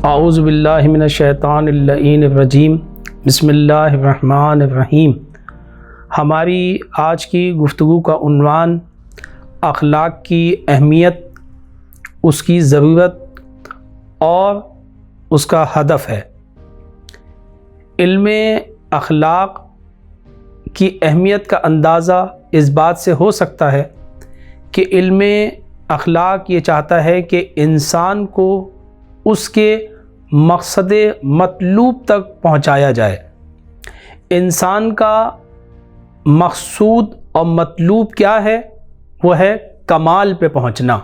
اعوذ باللہ من الشیطان اللعین الرجیم بسم اللہ الرحمن الرحیم۔ ہماری آج کی گفتگو کا عنوان اخلاق کی اہمیت، اس کی ضرورت اور اس کا ہدف ہے۔ علم اخلاق کی اہمیت کا اندازہ اس بات سے ہو سکتا ہے کہ علم اخلاق یہ چاہتا ہے کہ انسان کو اس کے مقصد مطلوب تک پہنچایا جائے۔ انسان کا مقصود اور مطلوب کیا ہے؟ وہ ہے کمال پہ پہنچنا،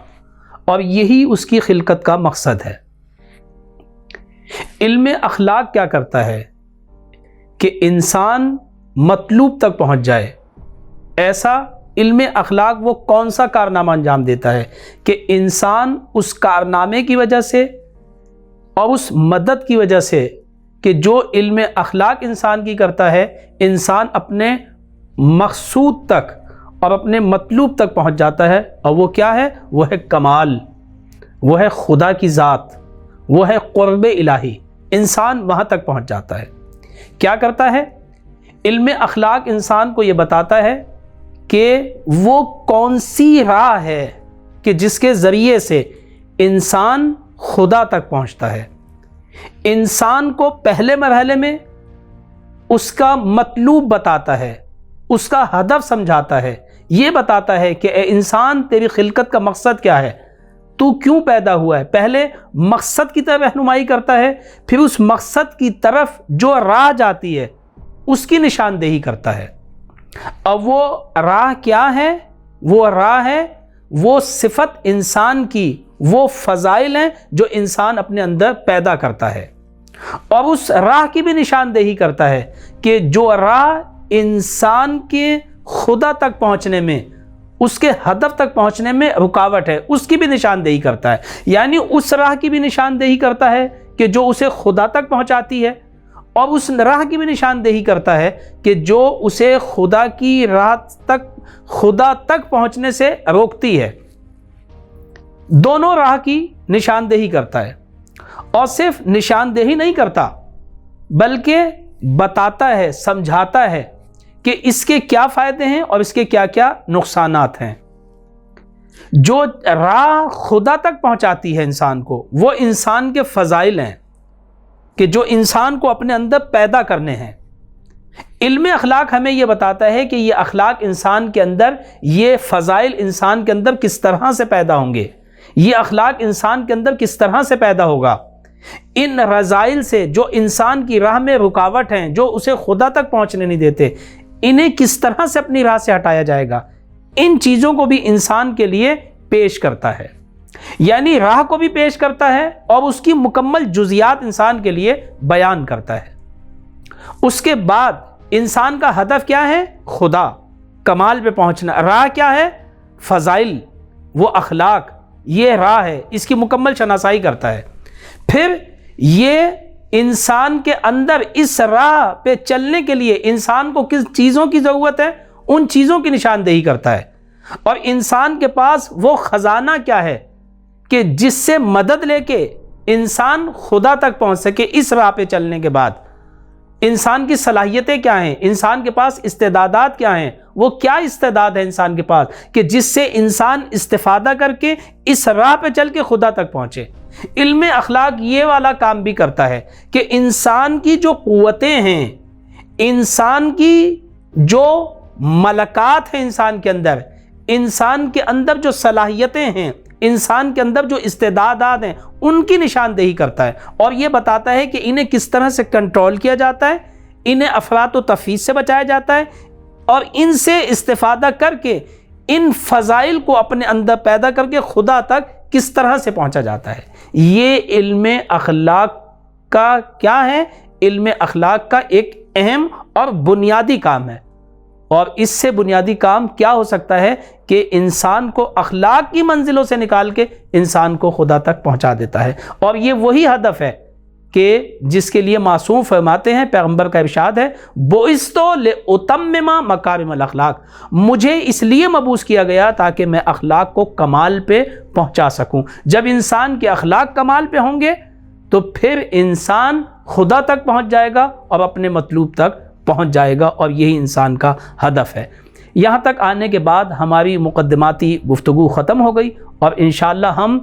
اور یہی اس کی خلقت کا مقصد ہے۔ علم اخلاق کیا کرتا ہے کہ انسان مطلوب تک پہنچ جائے۔ ایسا علم اخلاق وہ کون سا کارنامہ انجام دیتا ہے کہ انسان اس کارنامے کی وجہ سے اور اس مدد کی وجہ سے کہ جو علم اخلاق انسان کی کرتا ہے، انسان اپنے مقصود تک اور اپنے مطلوب تک پہنچ جاتا ہے۔ اور وہ کیا ہے؟ وہ ہے کمال، وہ ہے خدا کی ذات، وہ ہے قرب الہی۔ انسان وہاں تک پہنچ جاتا ہے۔ کیا کرتا ہے؟ علم اخلاق انسان کو یہ بتاتا ہے کہ وہ کون سی راہ ہے کہ جس کے ذریعے سے انسان خدا تک پہنچتا ہے۔ انسان کو پہلے مرحلے میں اس کا مطلوب بتاتا ہے، اس کا ہدف سمجھاتا ہے، یہ بتاتا ہے کہ اے انسان، تیری خلقت کا مقصد کیا ہے، تو کیوں پیدا ہوا ہے۔ پہلے مقصد کی طرف رہنمائی کرتا ہے، پھر اس مقصد کی طرف جو راہ جاتی ہے اس کی نشاندہی کرتا ہے۔ اور وہ راہ کیا ہے؟ وہ راہ ہے، وہ صفت انسان کی، وہ فضائل ہیں جو انسان اپنے اندر پیدا کرتا ہے، اور اس راہ کی بھی نشاندہی کرتا ہے کہ جو راہ انسان کے خدا تک پہنچنے میں، اس کے ہدف تک پہنچنے میں رکاوٹ ہے، اس کی بھی نشاندہی کرتا ہے۔ یعنی اس راہ کی بھی نشاندہی کرتا ہے کہ جو اسے خدا تک پہنچاتی ہے، اور اس راہ کی بھی نشاندہی کرتا ہے کہ جو اسے خدا کی راہ تک، خدا تک پہنچنے سے روکتی ہے۔ دونوں راہ کی نشاندہی کرتا ہے، اور صرف نشاندہی نہیں کرتا بلکہ بتاتا ہے، سمجھاتا ہے کہ اس کے کیا فائدے ہیں اور اس کے کیا کیا نقصانات ہیں۔ جو راہ خدا تک پہنچاتی ہے انسان کو، وہ انسان کے فضائل ہیں کہ جو انسان کو اپنے اندر پیدا کرنے ہیں۔ علم اخلاق ہمیں یہ بتاتا ہے کہ یہ اخلاق انسان کے اندر، یہ فضائل انسان کے اندر کس طرح سے پیدا ہوں گے، یہ اخلاق انسان کے اندر کس طرح سے پیدا ہوگا۔ ان رذائل سے جو انسان کی راہ میں رکاوٹ ہیں، جو اسے خدا تک پہنچنے نہیں دیتے، انہیں کس طرح سے اپنی راہ سے ہٹایا جائے گا، ان چیزوں کو بھی انسان کے لیے پیش کرتا ہے۔ یعنی راہ کو بھی پیش کرتا ہے اور اس کی مکمل جزیات انسان کے لیے بیان کرتا ہے۔ اس کے بعد انسان کا ہدف کیا ہے؟ خدا، کمال پہ پہنچنا۔ راہ کیا ہے؟ فضائل، وہ اخلاق، یہ راہ ہے، اس کی مکمل شناسائی کرتا ہے۔ پھر یہ انسان کے اندر اس راہ پہ چلنے کے لیے انسان کو کس چیزوں کی ضرورت ہے، ان چیزوں کی نشاندہی کرتا ہے۔ اور انسان کے پاس وہ خزانہ کیا ہے کہ جس سے مدد لے کے انسان خدا تک پہنچ سکے۔ اس راہ پہ چلنے کے بعد انسان کی صلاحیتیں کیا ہیں، انسان کے پاس استعدادات کیا ہیں، وہ کیا استعداد ہے انسان کے پاس کہ جس سے انسان استفادہ کر کے اس راہ پہ چل کے خدا تک پہنچے۔ علم اخلاق یہ والا کام بھی کرتا ہے کہ انسان کی جو قوتیں ہیں، انسان کی جو ملکات ہیں، انسان کے اندر جو صلاحیتیں ہیں، انسان کے اندر جو استعدادات ہیں، ان کی نشاندہی کرتا ہے، اور یہ بتاتا ہے کہ انہیں کس طرح سے کنٹرول کیا جاتا ہے، انہیں افراط و تفریط سے بچایا جاتا ہے، اور ان سے استفادہ کر کے ان فضائل کو اپنے اندر پیدا کر کے خدا تک کس طرح سے پہنچا جاتا ہے۔ یہ علم اخلاق کا کیا ہے؟ علم اخلاق کا ایک اہم اور بنیادی کام ہے۔ اور اس سے بنیادی کام کیا ہو سکتا ہے کہ انسان کو اخلاق کی منزلوں سے نکال کے انسان کو خدا تک پہنچا دیتا ہے۔ اور یہ وہی ہدف ہے کہ جس کے لیے معصوم فرماتے ہیں، پیغمبر کا ارشاد ہے، بُعِثْتُ لِأُتَمِّمَ مَكَارِمَ الْأَخْلَاقِ، مجھے اس لیے مبعوث کیا گیا تاکہ میں اخلاق کو کمال پہ پہنچا سکوں۔ جب انسان کے اخلاق کمال پہ ہوں گے تو پھر انسان خدا تک پہنچ جائے گا اور اپنے مطلوب تک پہنچ جائے گا، اور یہی انسان کا ہدف ہے۔ یہاں تک آنے کے بعد ہماری مقدماتی گفتگو ختم ہو گئی، اور انشاءاللہ ہم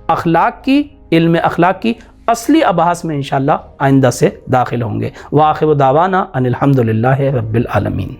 اخلاق کی، علم اخلاق کی اصلی ابحاث میں انشاءاللہ آئندہ سے داخل ہوں گے۔ وآخر دعوانا ان الحمدللہ رب العالمین۔